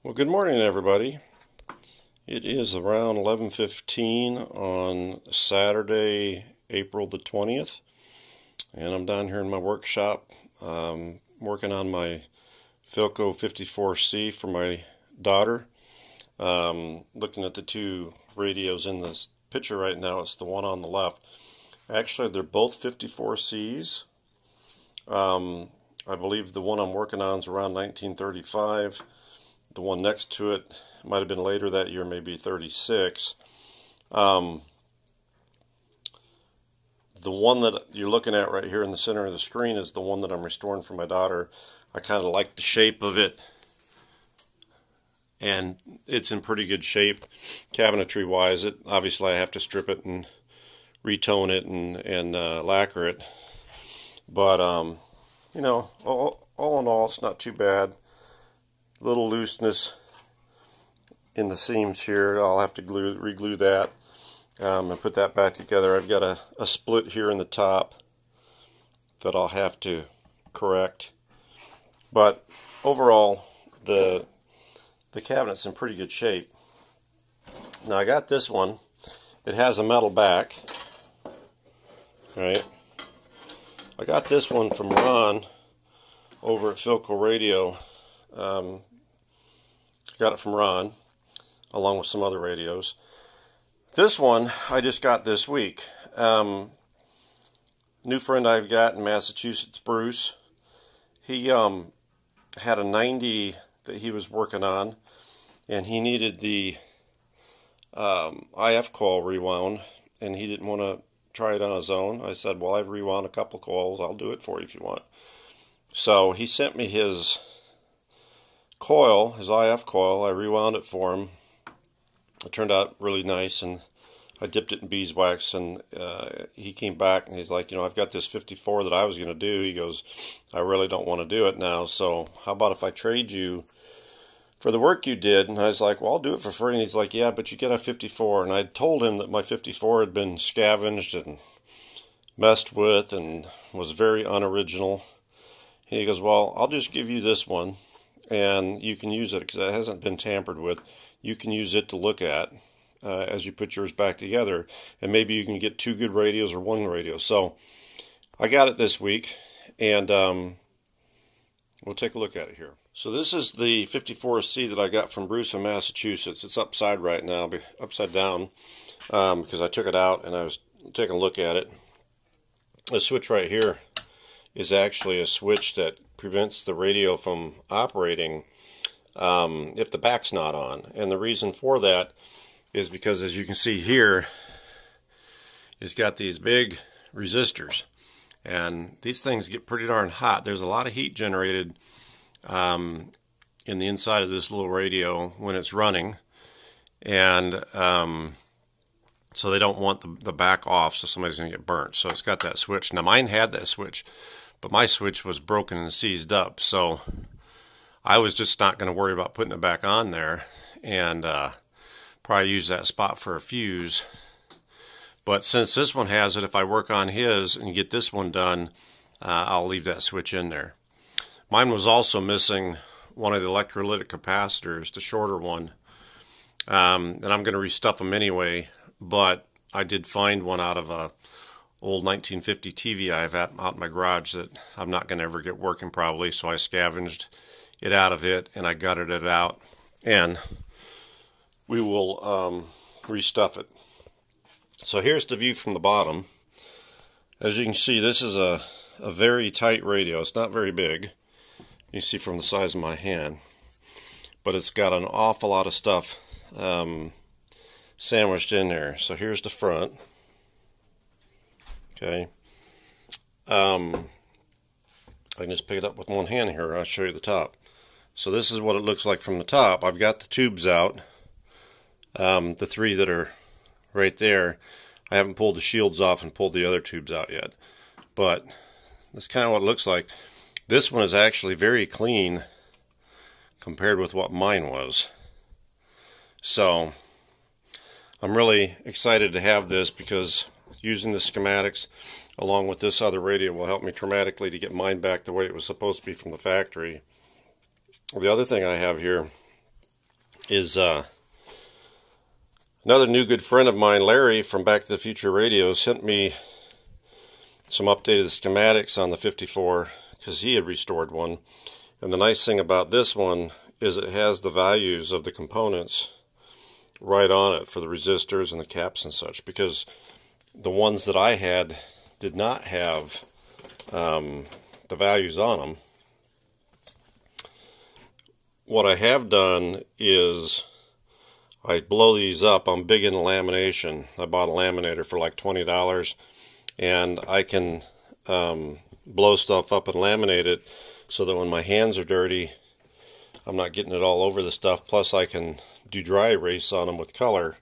Well, good morning, everybody. It is around 11:15 on Saturday, April the 20th, and I'm down here in my workshop working on my PHILCO 54C for my daughter. Looking at the two radios in this picture right now. It's the one on the left. Actually, they're both 54Cs. I believe the one I'm working on is around 1935. The one next to it might have been later that year, maybe 36. The one that you're looking at right here in the center of the screen is the one that I'm restoring for my daughter. I kind of like the shape of it, and it's in pretty good shape cabinetry wise. Obviously I have to strip it and retone it and lacquer it, but you know, all in all, it's not too bad. Little looseness in the seams here. I'll have to re-glue that and put that back together. I've got a split here in the top that I'll have to correct, but overall the cabinet's in pretty good shape. Now I got this one. It has a metal back, right? I got this one from Ron over at PHILCO Radio. Got it from Ron, along with some other radios. This one I just got this week. New friend I've got in Massachusetts, Bruce. He had a 90 that he was working on, and he needed the IF coil rewound, and he didn't want to try it on his own. I said, well, I've rewound a couple coils. I'll do it for you if you want. So he sent me his coil, his IF coil. I rewound it for him. It turned out really nice, and I dipped it in beeswax, and he came back and he's like, you know, I've got this 54 that I was going to do. He goes, I really don't want to do it now, so how about if I trade you for the work you did? And I was like, well, I'll do it for free. And he's like, yeah, but you get a 54. And I told him that my 54 had been scavenged and messed with and was very unoriginal. And he goes, well, I'll just give you this one, and you can use it because it hasn't been tampered with. You can use it to look at as you put yours back together, and maybe you can get two good radios or one radio. So I got it this week, and we'll take a look at it here. So this is the 54C that I got from Bruce in Massachusetts. It's upside right now, upside down, because I took it out and I was taking a look at it. The switch right here is actually a switch that prevents the radio from operating if the back's not on. And the reason for that is because, as you can see here, it's got these big resistors, and these things get pretty darn hot. There's a lot of heat generated in the inside of this little radio when it's running, and so they don't want the back off, so somebody's going to get burnt. So it's got that switch. Now mine had that switch, but my switch was broken and seized up, so I was just not going to worry about putting it back on there, and probably use that spot for a fuse. But since this one has it, if I work on his and get this one done, I'll leave that switch in there. Mine was also missing one of the electrolytic capacitors, the shorter one, and I'm going to restuff them anyway, but I did find one out of a old 1950 TV I have out in my garage that I'm not going to ever get working probably, so I scavenged it out of it and I gutted it out, and we will restuff it. So here's the view from the bottom. As you can see, this is a very tight radio. It's not very big. You see from the size of my hand, but it's got an awful lot of stuff sandwiched in there. So here's the front. Okay, I can just pick it up with one hand here. I'll show you the top. So this is what it looks like from the top. I've got the tubes out, the three that are right there. I haven't pulled the shields off and pulled the other tubes out yet, but that's kind of what it looks like. This one is actually very clean compared with what mine was. So I'm really excited to have this, because using the schematics along with this other radio will help me dramatically to get mine back the way it was supposed to be from the factory. The other thing I have here is another new good friend of mine, Larry from Back to the Future Radios, sent me some updated schematics on the 54 because he had restored one. And the nice thing about this one is it has the values of the components right on it for the resistors and the caps and such, because the ones that I had did not have the values on them. What I have done is I blow these up. I'm big into lamination. I bought a laminator for like $20, and I can blow stuff up and laminate it so that when my hands are dirty, I'm not getting it all over the stuff. Plus I can do dry erase on them with color.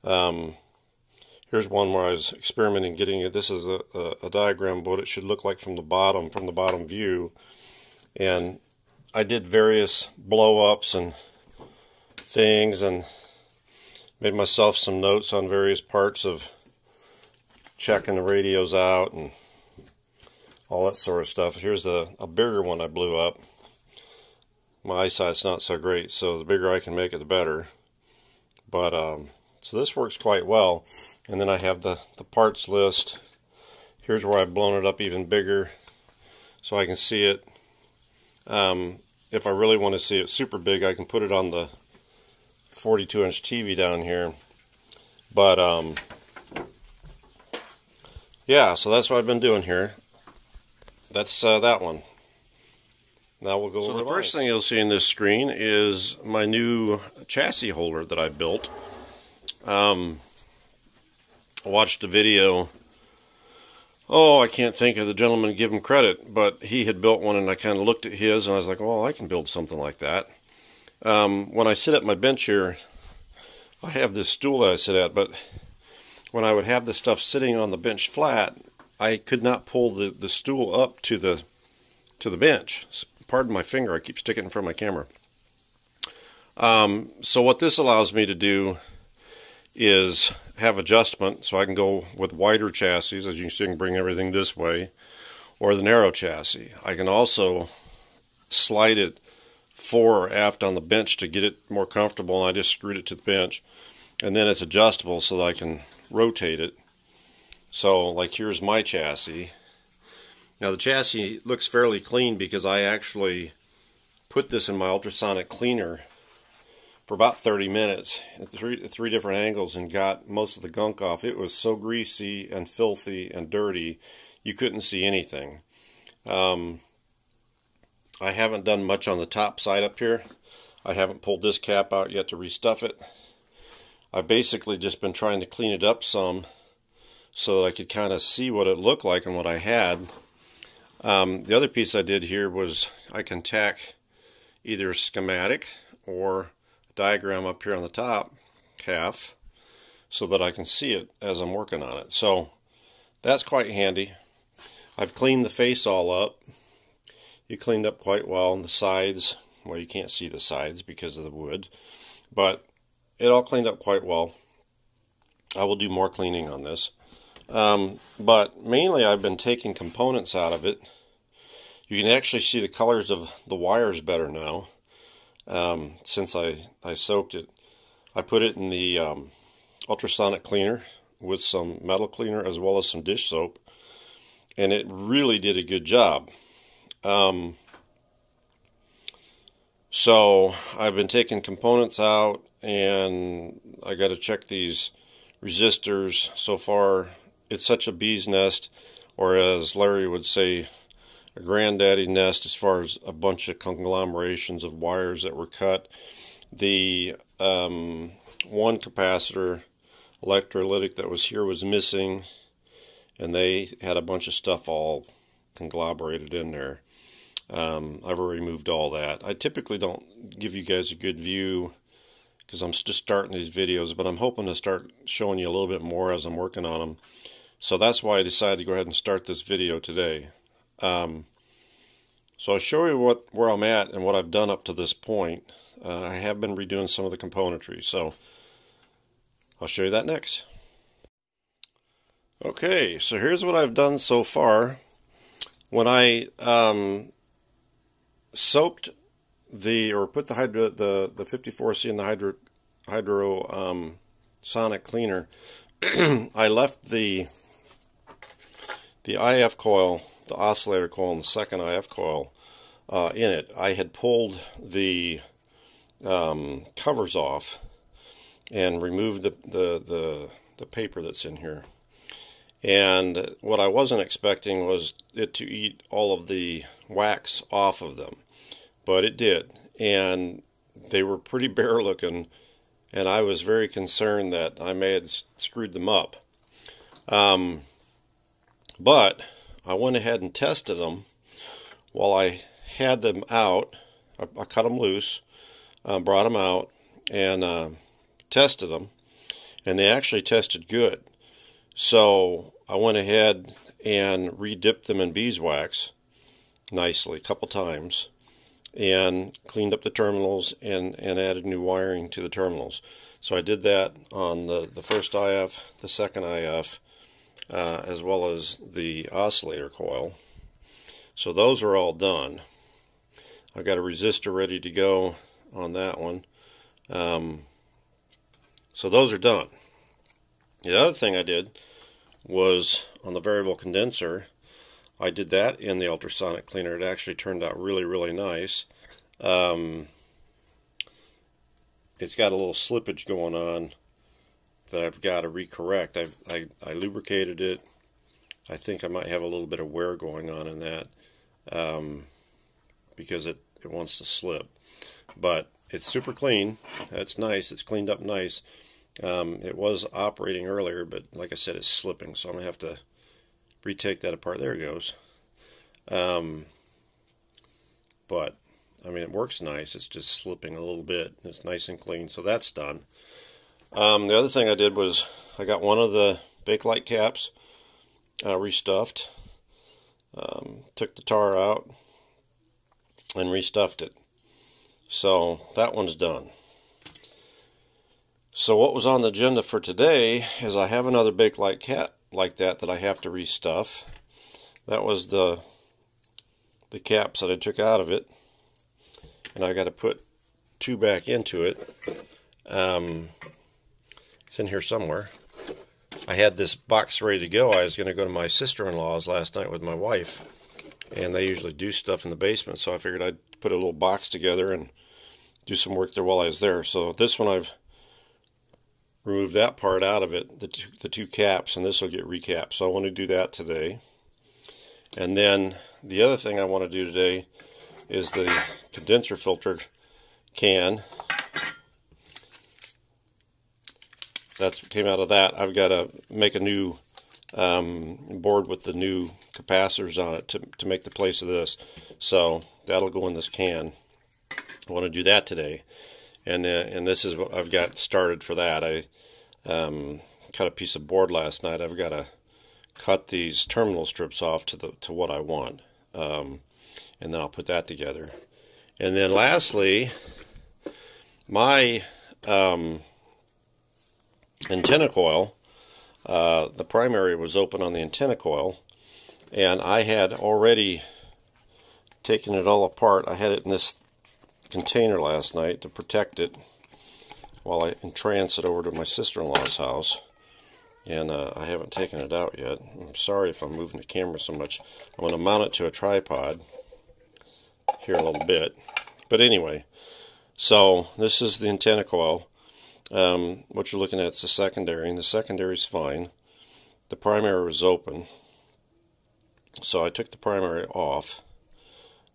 Here's one where I was experimenting getting it. This is a diagram of what it should look like from the bottom view. And I did various blow-ups and things and made myself some notes on various parts of checking the radios out and all that sort of stuff. Here's a bigger one I blew up. My eyesight's not so great, so the bigger I can make it, the better. But so this works quite well. And then I have the parts list. Here's where I've blown it up even bigger so I can see it. If I really want to see it super big, I can put it on the 42-inch TV down here. But yeah, so that's what I've been doing here. That's that one. Now we'll go over the first thing you'll see in this screen is my new chassis holder that I built. I watched a video. Oh, I can't think of the gentleman to give him credit, but he had built one, and I kind of looked at his, and I was like, well, I can build something like that. When I sit at my bench here, I have this stool that I sit at, but when I would have the stuff sitting on the bench flat, I could not pull the stool up to the bench. Pardon my finger, I keep sticking it in front of my camera. So what this allows me to do is have adjustment, so I can go with wider chassis, as you can see, I can bring everything this way, or the narrow chassis. I can also slide it fore or aft on the bench to get it more comfortable, and I just screwed it to the bench. And then it's adjustable so that I can rotate it. So, like, here's my chassis. Now the chassis looks fairly clean because I actually put this in my ultrasonic cleaner for about 30 minutes at three different angles and got most of the gunk off. It was so greasy and filthy and dirty you couldn't see anything. I haven't done much on the top side up here. I haven't pulled this cap out yet to restuff it. I've basically just been trying to clean it up some so that I could kind of see what it looked like and what I had. The other piece I did here was I can tack either a schematic or a diagram up here on the top half so that I can see it as I'm working on it. So that's quite handy. I've cleaned the face all up. It cleaned up quite well on the sides. Well, you can't see the sides because of the wood, but it all cleaned up quite well. I will do more cleaning on this. But mainly I've been taking components out of it. You can actually see the colors of the wires better now since I soaked it. I put it in the ultrasonic cleaner with some metal cleaner as well as some dish soap, and it really did a good job. So I've been taking components out, and I got to check these resistors. So far it's such a bee's nest, or as Larry would say, a granddaddy nest, as far as a bunch of conglomerations of wires that were cut. The one capacitor electrolytic that was here was missing, and they had a bunch of stuff all conglomerated in there. I've already removed all that. I typically don't give you guys a good view because I'm just starting these videos, but I'm hoping to start showing you a little bit more as I'm working on them. So that's why I decided to go ahead and start this video today. So I'll show you where I'm at and what I've done up to this point. I have been redoing some of the componentry, so I'll show you that next. Okay, so here's what I've done so far. When I soaked put the 54C in the hydro sonic cleaner, I left the IF coil, the oscillator coil, and the second IF coil in it. I had pulled the covers off and removed the paper that's in here. And what I wasn't expecting was it to eat all of the wax off of them, but it did, and they were pretty bare looking, and I was very concerned that I may have screwed them up. But I went ahead and tested them while I had them out. I cut them loose, brought them out, and tested them, and they actually tested good. So I went ahead and re-dipped them in beeswax nicely a couple times, and cleaned up the terminals and added new wiring to the terminals. So I did that on the first IF, the second IF, as well as the oscillator coil. So those are all done. I've got a resistor ready to go on that one. So those are done. The other thing I did was on the variable condenser. I did that in the ultrasonic cleaner. It actually turned out really, really nice. It's got a little slippage going on that I've got to recorrect. I lubricated it. I think I might have a little bit of wear going on in that because it wants to slip. But it's super clean. That's nice. It's cleaned up nice. It was operating earlier, but like I said, it's slipping, so I'm going to have to retake that apart. There it goes. But I mean, it works nice. It's just slipping a little bit. It's nice and clean, so that's done. The other thing I did was I got one of the Bakelite caps restuffed, took the tar out and restuffed it. So that one's done. So what was on the agenda for today is I have another Bakelite cap like that I have to restuff. That was the caps that I took out of it, and I got to put two back into it. It's in here somewhere. I had this box ready to go. I was going to go to my sister-in-law's last night with my wife, and they usually do stuff in the basement, so I figured I'd put a little box together and do some work there while I was there. So this one I've removed that part out of it, the two caps, and this will get recapped. So I want to do that today. And then the other thing I want to do today is the condenser filter can. That's what came out of that. I've got to make a new board with the new capacitors on it to make the place of this. So that'll go in this can. I want to do that today. And this is what I've got started for that. I cut a piece of board last night. I've got to cut these terminal strips off to what I want, and then I'll put that together. And then lastly, my antenna coil, the primary was open on the antenna coil, and I had already taken it all apart. I had it in this container last night to protect it while I entrance it over to my sister-in-law's house, and I haven't taken it out yet. I'm sorry if I'm moving the camera so much. I'm going to mount it to a tripod here a little bit, but anyway, so this is the antenna coil. What you're looking at is the secondary, and the secondary is fine. The primary was open, so I took the primary off.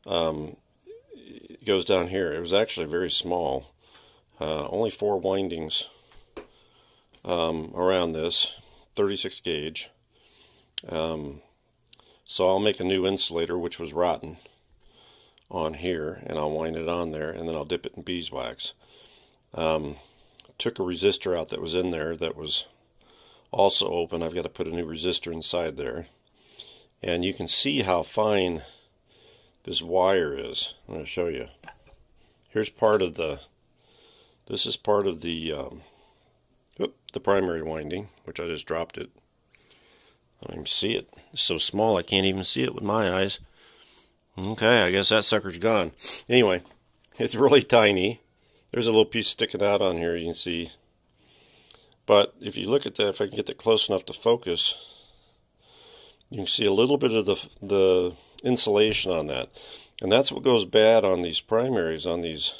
It goes down here. It was actually very small, only 4 windings around this, 36 gauge. So I'll make a new insulator, which was rotten, on here, and I'll wind it on there, and then I'll dip it in beeswax. Took a resistor out that was in there that was also open. I've got to put a new resistor inside there, and you can see how fine this wire is. I'm going to show you. Here's part of the, this is part of the primary winding, which I just dropped it. I don't even see it. It's so small I can't even see it with my eyes. Okay, I guess that sucker's gone. Anyway, It's really tiny. There's a little piece sticking out on here, you can see. But if you look at that, if I can get that close enough to focus, you can see a little bit of the insulation on that. And that's what goes bad on these primaries, on these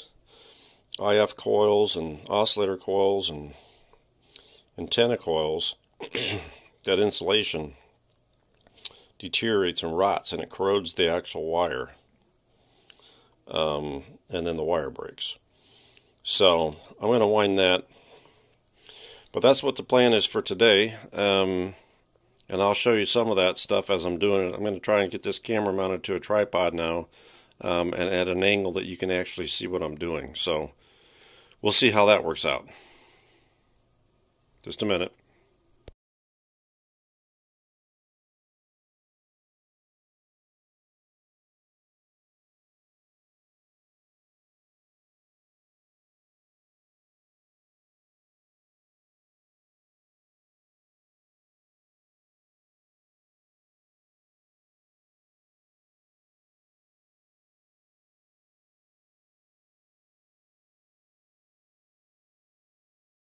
IF coils and oscillator coils and antenna coils. That insulation deteriorates and rots, and it corrodes the actual wire. And then the wire breaks. So I'm going to wind that. But that's what the plan is for today. And I'll show you some of that stuff as I'm doing it. I'm going to try and get this camera mounted to a tripod now, and at an angle that you can actually see what I'm doing. So we'll see how that works out. Just a minute.